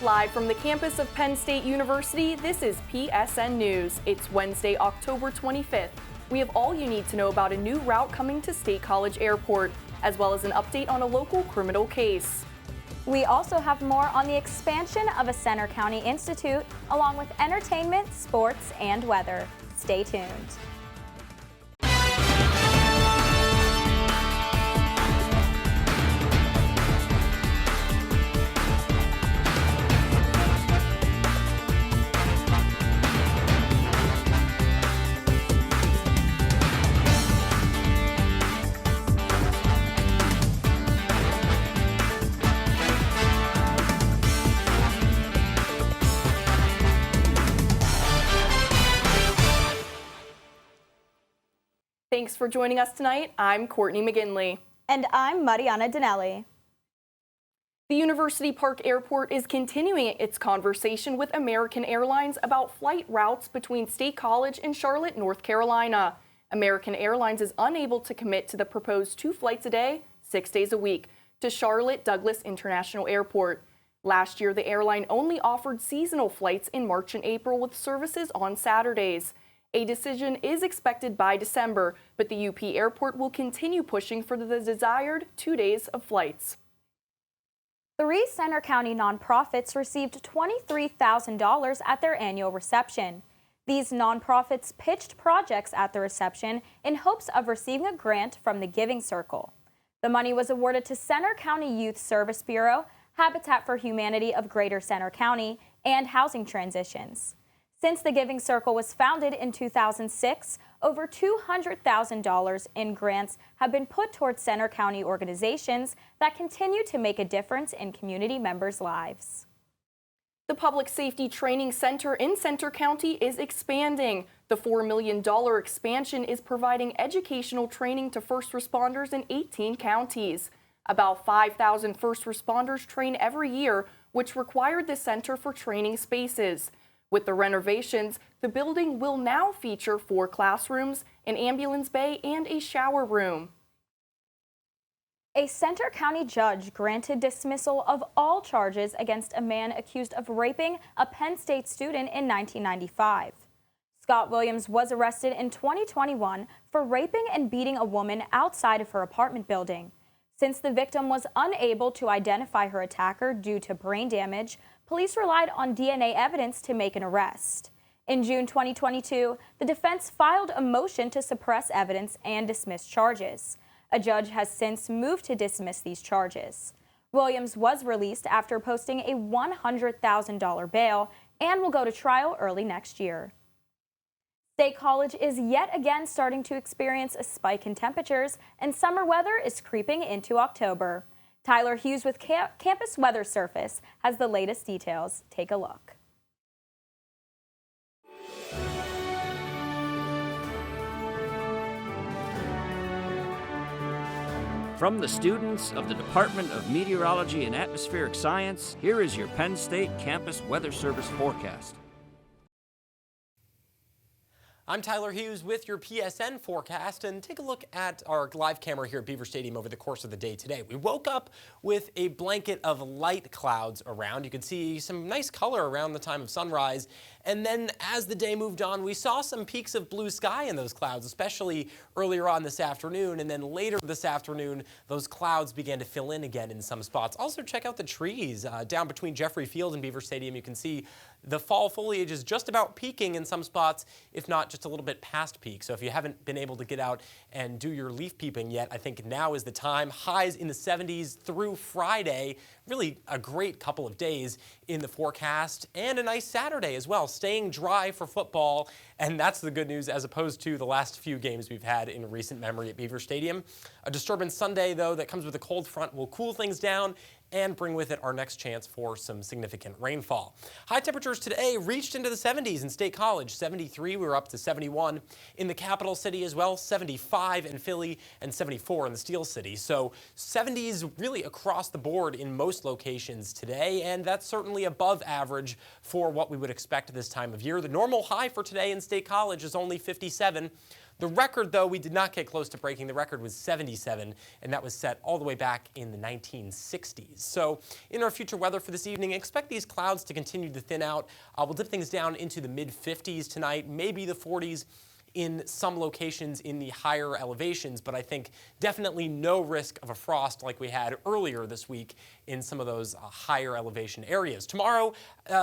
Live from the campus of Penn State University, this is PSN News. It's Wednesday, October 25th. We have all you need to know about a new route coming to State College Airport, as well as an update on a local criminal case. We also have more on the expansion of a Center County Institute, along with entertainment, sports, and weather. Stay tuned. Thanks for joining us tonight. I'm Courtney McGinley. And I'm Marianna Daniele. The University Park Airport is continuing its conversation with American Airlines about flight routes between State College and Charlotte, North Carolina. American Airlines is unable to commit to the proposed 2 flights a day, 6 days a week, to Charlotte Douglas International Airport. Last year, the airline only offered seasonal flights in March and April with services on Saturdays. A decision is expected by December, but the UP Airport will continue pushing for the desired 2 days of flights. 3 Center County nonprofits received $23,000 at their annual reception. These nonprofits pitched projects at the reception in hopes of receiving a grant from the Giving Circle. The money was awarded to Center County Youth Service Bureau, Habitat for Humanity of Greater Center County, and Housing Transitions. Since the Giving Circle was founded in 2006, over $200,000 in grants have been put towards Center County organizations that continue to make a difference in community members' lives. The Public Safety Training Center in Center County is expanding. The $4 million expansion is providing educational training to first responders in 18 counties. About 5,000 first responders train every year, which required the center for training spaces. With the renovations, the building will now feature 4 classrooms, an ambulance bay, and a shower room. A Center County judge granted dismissal of all charges against a man accused of raping a Penn State student in 1995. Scott Williams was arrested in 2021 for raping and beating a woman outside of her apartment building. Since the victim was unable to identify her attacker due to brain damage, police relied on DNA evidence to make an arrest. In June 2022, the defense filed a motion to suppress evidence and dismiss charges. A judge has since moved to dismiss these charges. Williams was released after posting a $100,000 bail and will go to trial early next year. State College is yet again starting to experience a spike in temperatures, and summer weather is creeping into October. Tyler Hughes with Campus Weather Service has the latest details. Take a look. From the students of the Department of Meteorology and Atmospheric Science, here is your Penn State Campus Weather Service forecast. I'm Tyler Hughes with your PSN forecast, and take a look at our live camera here at Beaver Stadium over the course of the day today. We woke up with a blanket of light clouds around. You could see some nice color around the time of sunrise, and then as the day moved on, we saw some peaks of blue sky in those clouds, especially earlier on this afternoon, and then later this afternoon, those clouds began to fill in again in some spots. Also, check out the trees down between Jeffrey Field and Beaver Stadium. You can see the fall foliage is just about peaking in some spots, if not just a little bit past peak. So if you haven't been able to get out and do your leaf peeping yet, I think now is the time. Highs in the 70s through Friday. Really a great couple of days in the forecast, and a nice Saturday as well. Staying dry for football, and that's the good news as opposed to the last few games we've had in recent memory at Beaver Stadium. A disturbance Sunday, though, that comes with a cold front will cool things down and bring with it our next chance for some significant rainfall. High temperatures today reached into the 70s in State College. 73, we were up to 71 in the capital city as well, 75 in Philly, and 74 in the Steel City. So 70s really across the board in most locations today, and that's certainly above average for what we would expect this time of year. The normal high for today in State College is only 57. The record, though, we did not get close to breaking. The record was 77, and that was set all the way back in the 1960s. So in our future weather for this evening, expect these clouds to continue to thin out. We'll dip things down into the mid-50s tonight, maybe the 40s in some locations in the higher elevations, but I think definitely no risk of a frost like we had earlier this week in some of those higher elevation areas. Tomorrow,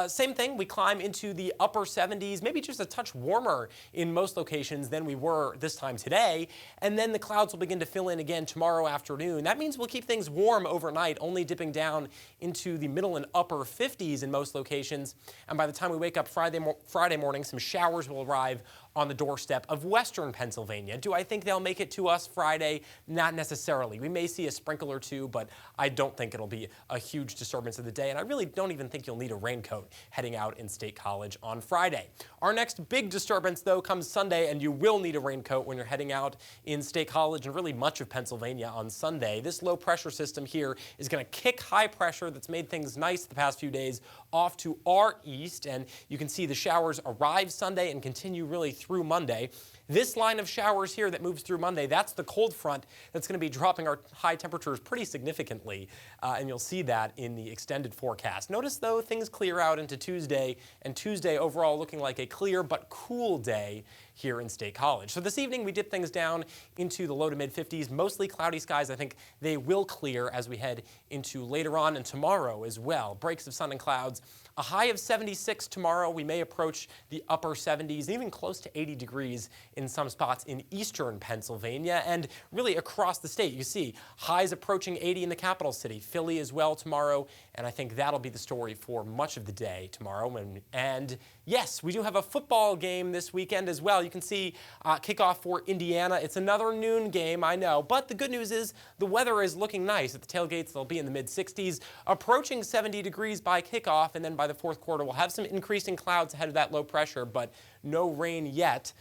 same thing, we climb into the upper 70s, maybe just a touch warmer in most locations than we were this time today, and then the clouds will begin to fill in again tomorrow afternoon. That means we'll keep things warm overnight, only dipping down into the middle and upper 50s in most locations, and by the time we wake up Friday morning, some showers will arrive on the doorstep of western Pennsylvania. Do I think they'll make it to us Friday? Not necessarily. We may see a sprinkle or two, but I don't think it'll be a huge disturbance of the day, and I really don't even think you'll need a raincoat heading out in State College on Friday. Our next big disturbance, though, comes Sunday, and you will need a raincoat when you're heading out in State College and really much of Pennsylvania on Sunday. This low pressure system here is going to kick high pressure that's made things nice the past few days off to our east, and you can see the showers arrive Sunday and continue really through Monday. This line of showers here that moves through Monday, that's the cold front that's going to be dropping our high temperatures pretty significantly, and you'll see that in the extended forecast. Notice, though, things clear out into Tuesday, and Tuesday overall looking like a clear but cool day here in State College. So this evening we dip things down into the low to mid 50s, mostly cloudy skies. I think they will clear as we head into later on and tomorrow as well. Breaks of sun and clouds. A high of 76 tomorrow. We may approach the upper 70s, even close to 80 degrees in some spots in eastern Pennsylvania and really across the state. You see highs approaching 80 in the capital city, Philly as well tomorrow, and I think that'll be the story for much of the day tomorrow. And yes, we do have a football game this weekend as well. You can see kickoff for Indiana. It's another noon game, I know, but the good news is the weather is looking nice. At the tailgates, they'll be in the mid-60s, approaching 70 degrees by kickoff, and then by the fourth quarter, we'll have some increasing clouds ahead of that low pressure, but no rain yet.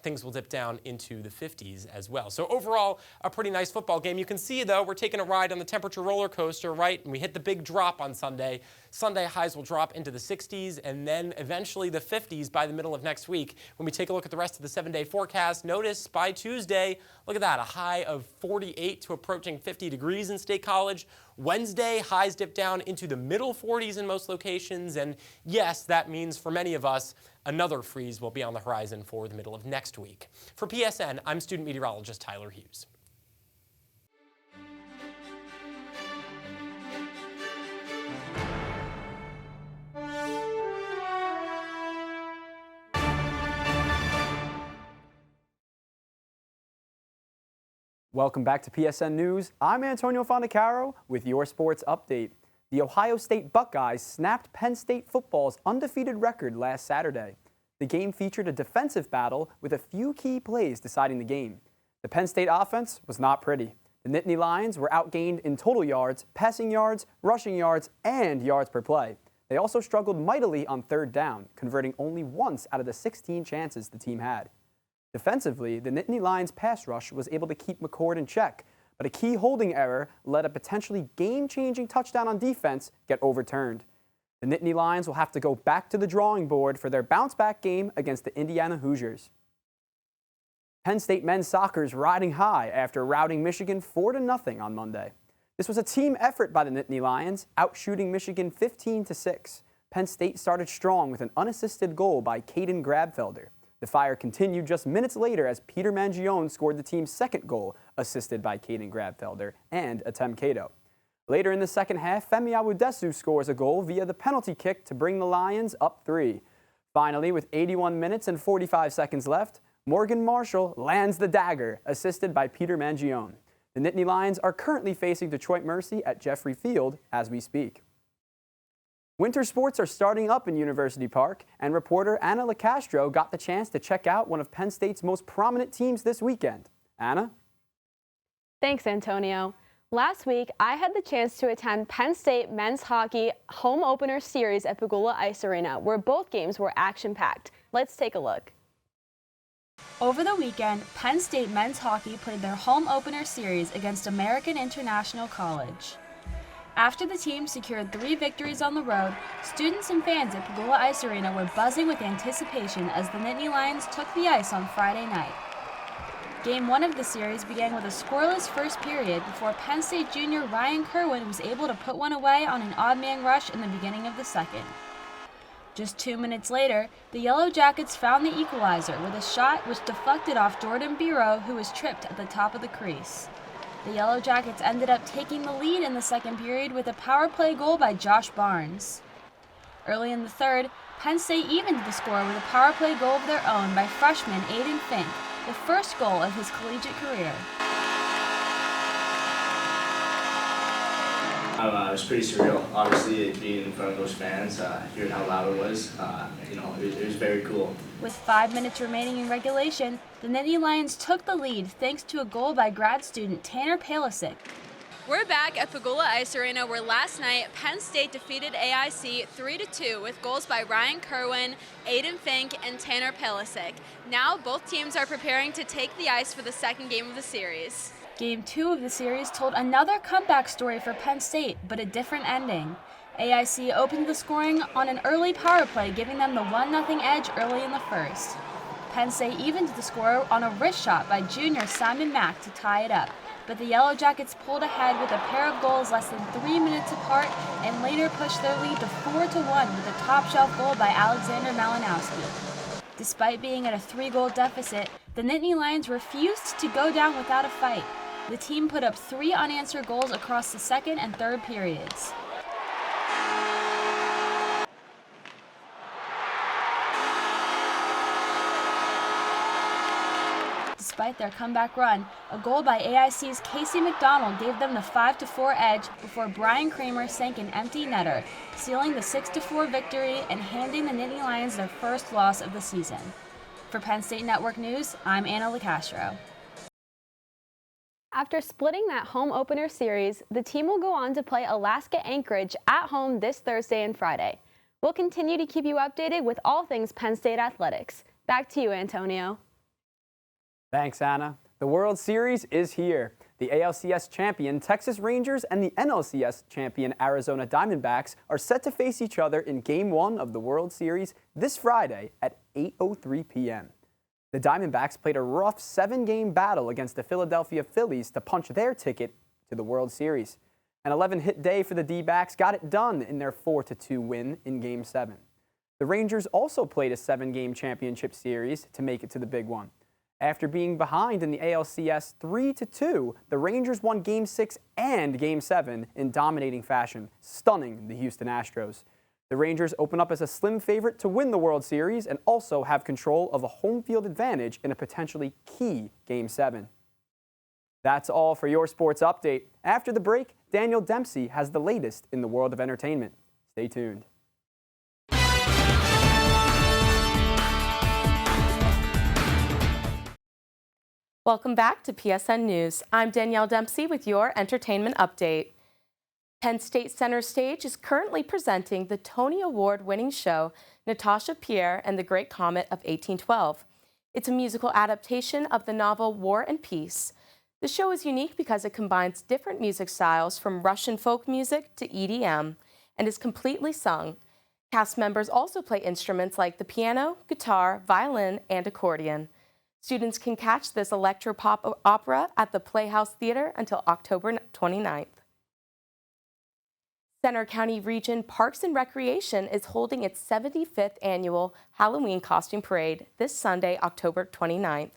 Things will dip down into the 50s as well. So overall, a pretty nice football game. You can see, though, we're taking a ride on the temperature roller coaster, right? And we hit the big drop on Sunday. Sunday highs will drop into the 60s and then eventually the 50s by the middle of next week. When we take a look at the rest of the 7-day forecast, notice by Tuesday, look at that, a high of 48 to approaching 50 degrees in State College. Wednesday, highs dip down into the middle 40s in most locations. And yes, that means for many of us, another freeze will be on the horizon for the middle of next week. For PSN, I'm student meteorologist Tyler Hughes. Welcome back to PSN News. I'm Antonio Fondacaro with your sports update. The Ohio State Buckeyes snapped Penn State football's undefeated record last Saturday. The game featured a defensive battle with a few key plays deciding the game. The Penn State offense was not pretty. The Nittany Lions were outgained in total yards, passing yards, rushing yards, and yards per play. They also struggled mightily on third down, converting only once out of the 16 chances the team had. Defensively, the Nittany Lions pass rush was able to keep McCord in check, but a key holding error let a potentially game-changing touchdown on defense get overturned. The Nittany Lions will have to go back to the drawing board for their bounce-back game against the Indiana Hoosiers. Penn State men's soccer is riding high after routing Michigan 4-0 on Monday. This was a team effort by the Nittany Lions, outshooting Michigan 15-6. Penn State started strong with an unassisted goal by Caden Grabfelder. The fire continued just minutes later as Peter Mangione scored the team's second goal, assisted by Caden Grabfelder and Atem Cato. Later in the second half, Femi Awudesu scores a goal via the penalty kick to bring the Lions up 3. Finally, with 81 minutes and 45 seconds left, Morgan Marshall lands the dagger, assisted by Peter Mangione. The Nittany Lions are currently facing Detroit Mercy at Jeffrey Field as we speak. Winter sports are starting up in University Park, and reporter Anna LaCastro got the chance to check out one of Penn State's most prominent teams this weekend. Anna? Thanks, Antonio. Last week, I had the chance to attend Penn State men's hockey home opener series at Pegula Ice Arena, where both games were action-packed. Let's take a look. Over the weekend, Penn State men's hockey played their home opener series against American International College. After the team secured 3 victories on the road, students and fans at Pegula Ice Arena were buzzing with anticipation as the Nittany Lions took the ice on Friday night. Game 1 of the series began with a scoreless first period before Penn State junior Ryan Kerwin was able to put one away on an odd man rush in the beginning of the second. Just 2 minutes later, the Yellow Jackets found the equalizer with a shot which deflected off Jordan Biro, who was tripped at the top of the crease. The Yellow Jackets ended up taking the lead in the second period with a power play goal by Josh Barnes. Early in the third, Penn State evened the score with a power play goal of their own by freshman Aiden Fink, the first goal of his collegiate career. It was pretty surreal, obviously, being in front of those fans, hearing how loud it was, it was very cool. With 5 minutes remaining in regulation, the Nittany Lions took the lead thanks to a goal by grad student Tanner Palisic. We're back at Pagula Ice Arena, where last night Penn State defeated AIC 3-2 with goals by Ryan Kerwin, Aiden Fink, and Tanner Palisic. Now both teams are preparing to take the ice for the second game of the series. Game 2 of the series told another comeback story for Penn State, but a different ending. AIC opened the scoring on an early power play, giving them the 1-0 edge early in the first. Penn State evened the score on a wrist shot by junior Simon Mack to tie it up, but the Yellow Jackets pulled ahead with a pair of goals less than 3 minutes apart and later pushed their lead to 4-1 with a top-shelf goal by Alexander Malinowski. Despite being at a 3-goal deficit, the Nittany Lions refused to go down without a fight. The team put up 3 unanswered goals across the second and third periods. Despite their comeback run, a goal by AIC's Casey McDonald gave them the 5-4 edge before Brian Kramer sank an empty netter, sealing the 6-4 victory and handing the Nittany Lions their first loss of the season. For Penn State Network News, I'm Anna LaCastro. After splitting that home opener series, the team will go on to play Alaska Anchorage at home this Thursday and Friday. We'll continue to keep you updated with all things Penn State athletics. Back to you, Antonio. Thanks, Anna. The World Series is here. The ALCS champion Texas Rangers and the NLCS champion Arizona Diamondbacks are set to face each other in Game 1 of the World Series this Friday at 8:03 p.m. The Diamondbacks played a rough 7-game battle against the Philadelphia Phillies to punch their ticket to the World Series. An 11-hit day for the D-backs got it done in their 4-2 win in Game 7. The Rangers also played a 7-game championship series to make it to the big one. After being behind in the ALCS 3-2, the Rangers won Game 6 and Game 7 in dominating fashion, stunning the Houston Astros. The Rangers open up as a slim favorite to win the World Series and also have control of a home field advantage in a potentially key Game 7. That's all for your sports update. After the break, Daniel Dempsey has the latest in the world of entertainment. Stay tuned. Welcome back to PSN News. I'm Danielle Dempsey with your entertainment update. Penn State Center Stage is currently presenting the Tony Award-winning show Natasha Pierre and the Great Comet of 1812. It's a musical adaptation of the novel War and Peace. The show is unique because it combines different music styles from Russian folk music to EDM and is completely sung. Cast members also play instruments like the piano, guitar, violin, and accordion. Students can catch this electro-pop opera at the Playhouse Theater until October 29th. Center County Region Parks and Recreation is holding its 75th annual Halloween costume parade this Sunday, October 29th.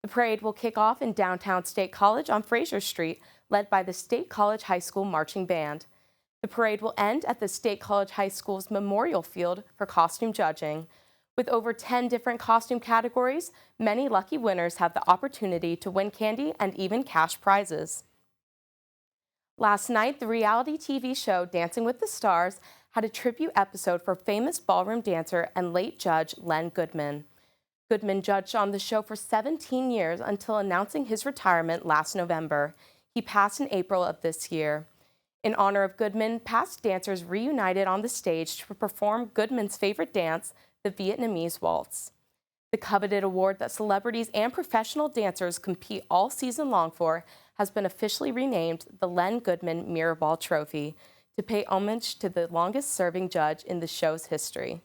The parade will kick off in downtown State College on Fraser Street, led by the State College High School Marching Band. The parade will end at the State College High School's Memorial Field for costume judging. With over 10 different costume categories, many lucky winners have the opportunity to win candy and even cash prizes. Last night, the reality TV show Dancing with the Stars had a tribute episode for famous ballroom dancer and late judge Len Goodman. Goodman judged on the show for 17 years until announcing his retirement last November. He passed in April of this year. In honor of Goodman, past dancers reunited on the stage to perform Goodman's favorite dance, the Vietnamese waltz. The coveted award that celebrities and professional dancers compete all season long for has been officially renamed the Len Goodman Mirrorball Trophy to pay homage to the longest-serving judge in the show's history.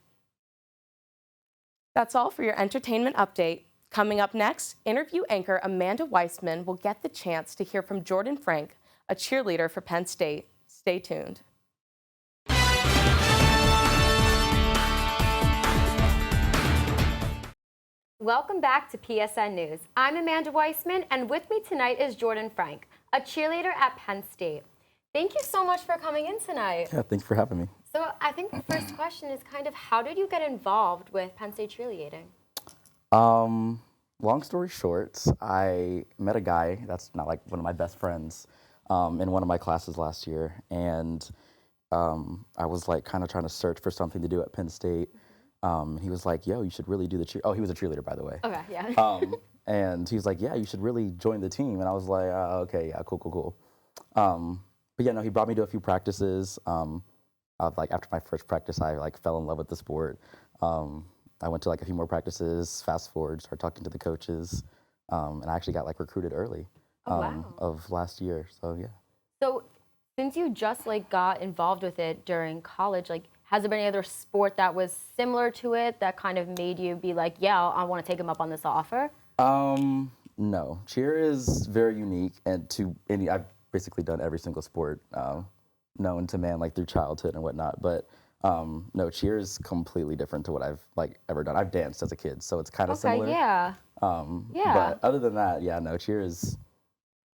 That's all for your entertainment update. Coming up next, interview anchor Amanda Weissman will get the chance to hear from Jordan Frank, a cheerleader for Penn State. Stay tuned. Welcome back to PSN News. I'm Amanda Weissman, and with me tonight is Jordan Frank, a cheerleader at Penn State. Thank you so much for coming in tonight. Yeah, thanks for having me. So I think the first question is kind of how did you get involved with Penn State cheerleading? Long story short, I met a guy that's not like one of my best friends in one of my classes last year, and I was like kind of trying to search for something to do at Penn State. He was like, yo, you should really do the cheer. Oh, he was a cheerleader, by the way. Okay, yeah. And he was like, yeah, you should really join the team. And I was like, okay, yeah, cool. But yeah, no, he brought me to a few practices. Like after my first practice, I like fell in love with the sport. I went to like a few more practices, fast forward, started talking to the coaches, and I actually got like recruited early of last year, so yeah. So since you just like got involved with it during college, like has there been any other sport that was similar to it that kind of made you be like, yeah, I want to take him up on this offer? No, cheer is very unique, and I've basically done every single sport known to man, like through childhood and whatnot, but no, cheer is completely different to what I've like ever done. I've danced as a kid, so it's kind of similar. Yeah. But other than that, yeah, no, cheer is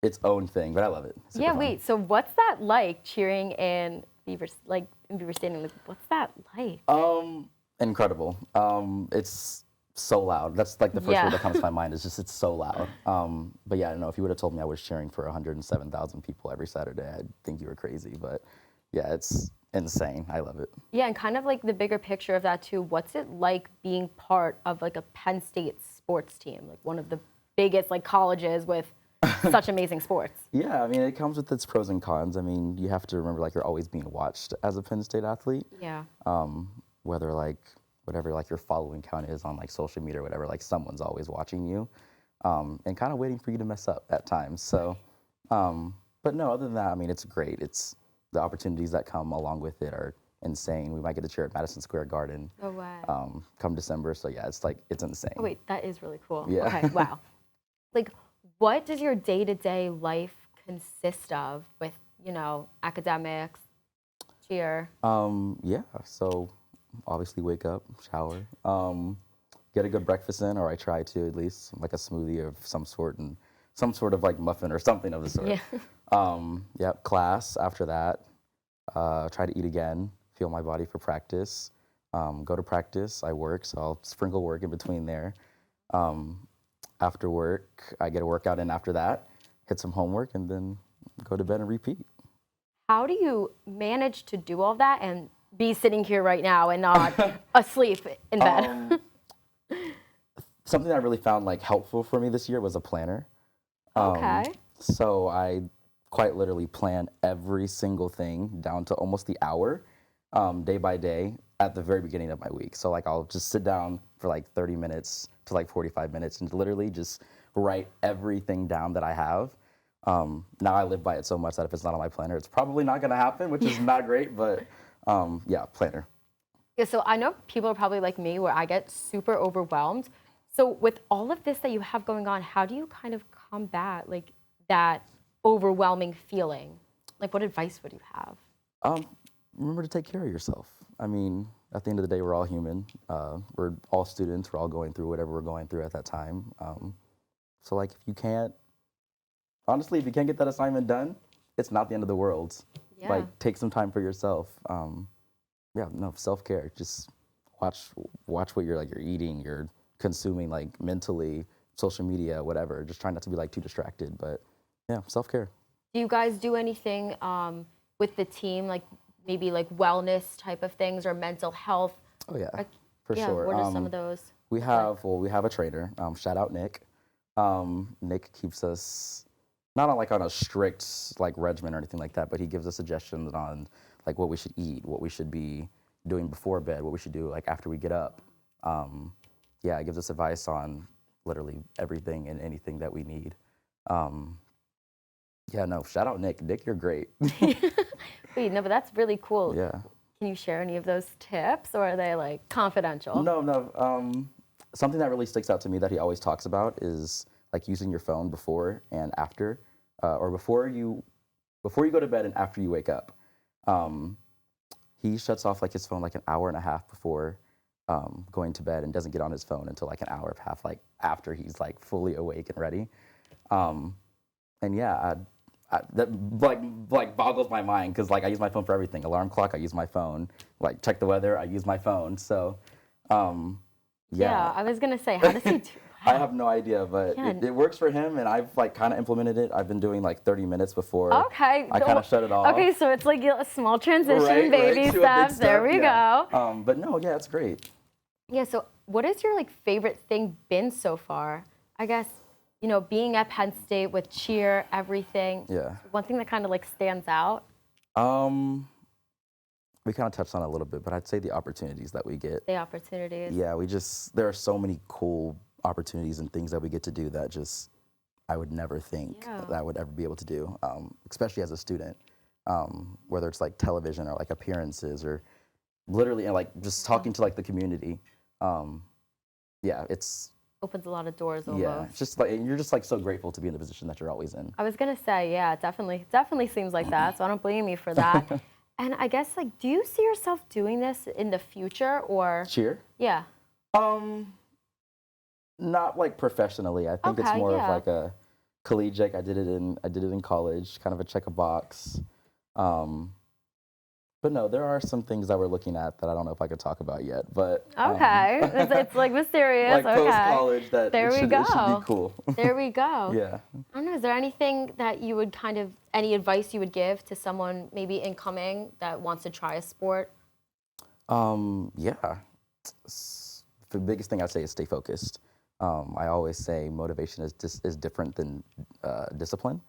its own thing, but I love it. Super fun. Wait, so what's that like cheering in Beaver Stadium? Like, what's that like? Incredible. It's so loud. That's like the first word that comes to my mind is just it's so loud. But yeah, I don't know, if you would have told me I was cheering for 107,000 people every Saturday, I'd think you were crazy, but yeah, it's insane. I love it. Yeah, and kind of like the bigger picture of that too, what's it like being part of like a Penn State sports team, like one of the biggest like colleges with such amazing sports? Yeah, I mean, it comes with its pros and cons. I mean, you have to remember like you're always being watched as a Penn State athlete. Yeah. Whether like whatever like your following count is on like social media or whatever, like someone's always watching you and kind of waiting for you to mess up at times. So, but no, other than that, I mean, it's great. It's the opportunities that come along with it are insane. We might get to cheer at Madison Square Garden come December. So yeah, it's insane. Oh, wait, that is really cool. Yeah. Okay, wow. Like, what does your day-to-day life consist of with, academics, cheer? Yeah, so obviously wake up, shower, get a good breakfast in, or I try to at least, like a smoothie of some sort and some sort of like muffin or something of the sort. Yeah. Class after that, try to eat again, feel my body for practice, go to practice, I work, so I'll sprinkle work in between there. After work, I get a workout in after that, hit some homework, and then go to bed and repeat. How do you manage to do all that and be sitting here right now and not asleep in bed? Something that I really found like helpful for me this year was a planner. Okay. So I quite literally plan every single thing down to almost the hour, day by day at the very beginning of my week. So like I'll just sit down for like 30 minutes to like 45 minutes and literally just write everything down that I have. Now I live by it so much that if it's not on my planner, it's probably not gonna happen, which is not great, but yeah, planner. Yeah, so I know people are probably like me where I get super overwhelmed. So with all of this that you have going on, how do you kind of combat like that overwhelming feeling? Like what advice would you have? Remember to take care of yourself. I mean, at the end of the day, we're all human. We're all students. We're all going through whatever we're going through at that time. So like if you can't get that assignment done, it's not the end of the world. Yeah. Like take some time for yourself. Self-care. Just watch what you're eating, you're consuming like mentally, social media, whatever. Just try not to be like too distracted, but yeah, self-care. Do you guys do anything with the team, like maybe like wellness type of things or mental health? Oh yeah, for sure. What are some of those? We have a trainer. Shout out Nick. Nick keeps us not on a strict like regimen or anything like that, but he gives us suggestions on like what we should eat, what we should be doing before bed, what we should do like after we get up. He gives us advice on literally everything and anything that we need. Shout out Nick. Nick, you're great. Wait, no, but that's really cool. Yeah. Can you share any of those tips or are they like confidential? No. something that really sticks out to me that he always talks about is like using your phone before and after, or before you go to bed and after you wake up. He shuts off like his phone like an hour and a half before going to bed and doesn't get on his phone until like an hour and a half like after he's like fully awake and ready. And yeah, that like boggles my mind because like I use my phone for everything. Alarm clock, I use my phone. Like check the weather, I use my phone. So yeah, I was gonna say, how does he do I have no idea, but it works for him, and I've like kind of implemented it. I've been doing like 30 minutes before. Okay. I kind of shut it off. Okay, so it's like a small transition, right, baby to a steps. big There we go. But no, yeah, it's great. Yeah. So, what has your like favorite thing been so far? I guess being at Penn State with cheer, everything. Yeah. One thing that kind of like stands out. We kind of touched on it a little bit, but I'd say the opportunities that we get. The opportunities. Yeah, there are so many cool opportunities and things that we get to do that just I would never think that I would ever be able to do, especially as a student, whether it's like television or like appearances or literally and like just talking to like the community. Yeah, it's opens a lot of doors almost. Yeah, it's just like you're just like so grateful to be in the position that you're always in. I was gonna say, yeah, it definitely seems like that. So I don't blame you for that. And I guess like, do you see yourself doing this in the future or? Cheer? Yeah. Not like professionally. I think it's more of like a collegiate. I did it in college, kind of a check a box. But no, there are some things that we're looking at that I don't know if I could talk about yet. But okay, it's like mysterious. Like post-college, that there we go. It should be cool. There we go. Yeah. I don't know. Is there anything that you would any advice you would give to someone maybe incoming that wants to try a sport? Yeah. The biggest thing I'd say is stay focused. I always say motivation is different than discipline,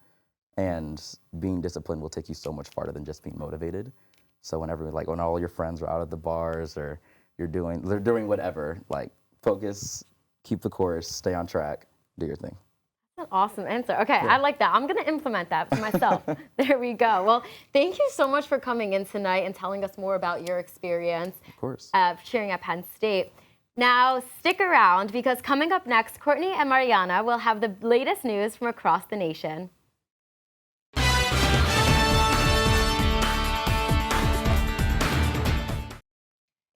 and being disciplined will take you so much farther than just being motivated. So when all your friends are out at the bars or they're doing whatever, like focus, keep the course, stay on track, do your thing. That's an awesome answer. Okay, I like that. I'm going to implement that for myself. There we go. Well, thank you so much for coming in tonight and telling us more about your experience. Of course. Cheering at Penn State. Now, stick around because coming up next, Courtney and Marianna will have the latest news from across the nation.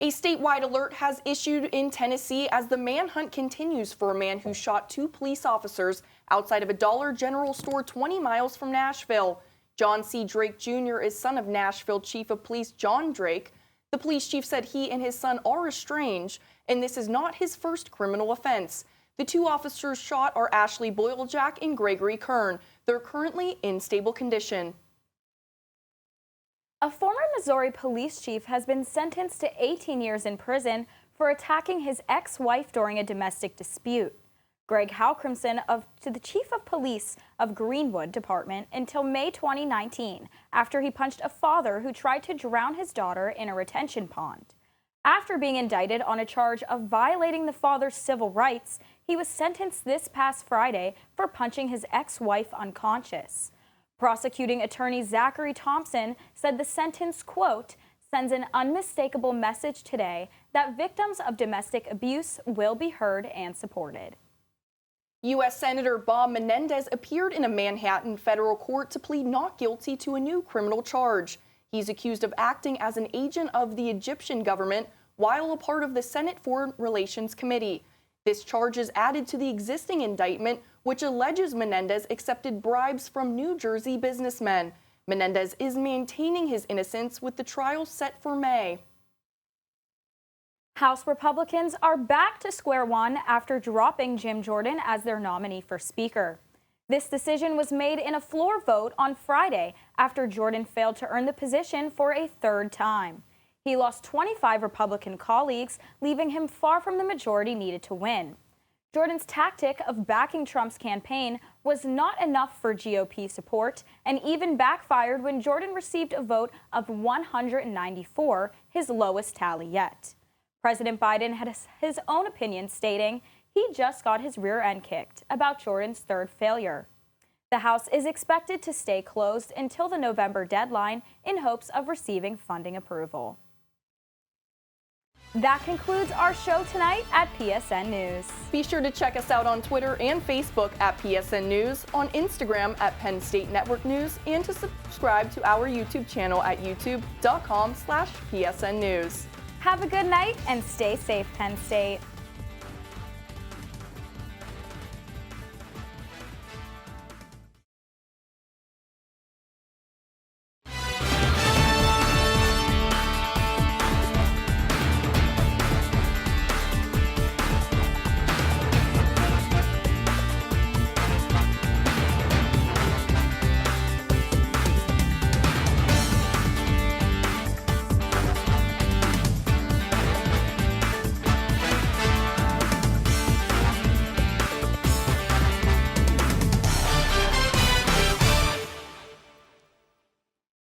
A statewide alert has issued in Tennessee as the manhunt continues for a man who shot 2 police officers outside of a Dollar General store 20 miles from Nashville. John C. Drake Jr. is son of Nashville Chief of Police John Drake. The police chief said he and his son are estranged, and this is not his first criminal offense. The 2 officers shot are Ashley Boylejack and Gregory Kern. They're currently in stable condition. A former Missouri police chief has been sentenced to 18 years in prison for attacking his ex-wife during a domestic dispute. Greg Halcrimson to the chief of police of Greenwood Department until May 2019 after he punched a father who tried to drown his daughter in a retention pond. After being indicted on a charge of violating the father's civil rights, he was sentenced this past Friday for punching his ex-wife unconscious. Prosecuting attorney Zachary Thompson said the sentence, quote, sends an unmistakable message today that victims of domestic abuse will be heard and supported. U.S. Senator Bob Menendez appeared in a Manhattan federal court to plead not guilty to a new criminal charge. He's accused of acting as an agent of the Egyptian government while a part of the Senate Foreign Relations Committee. This charge is added to the existing indictment, which alleges Menendez accepted bribes from New Jersey businessmen. Menendez is maintaining his innocence with the trial set for May. House Republicans are back to square one after dropping Jim Jordan as their nominee for Speaker. This decision was made in a floor vote on Friday after Jordan failed to earn the position for a 3rd time. He lost 25 Republican colleagues, leaving him far from the majority needed to win. Jordan's tactic of backing Trump's campaign was not enough for GOP support and even backfired when Jordan received a vote of 194, his lowest tally yet. President Biden had his own opinion, stating he just got his rear end kicked about Jordan's 3rd failure. The House is expected to stay closed until the November deadline in hopes of receiving funding approval. That concludes our show tonight at PSN News. Be sure to check us out on Twitter and Facebook at PSN News, on Instagram at Penn State Network News, and to subscribe to our YouTube channel at youtube.com/PSN News. Have a good night and stay safe, Penn State.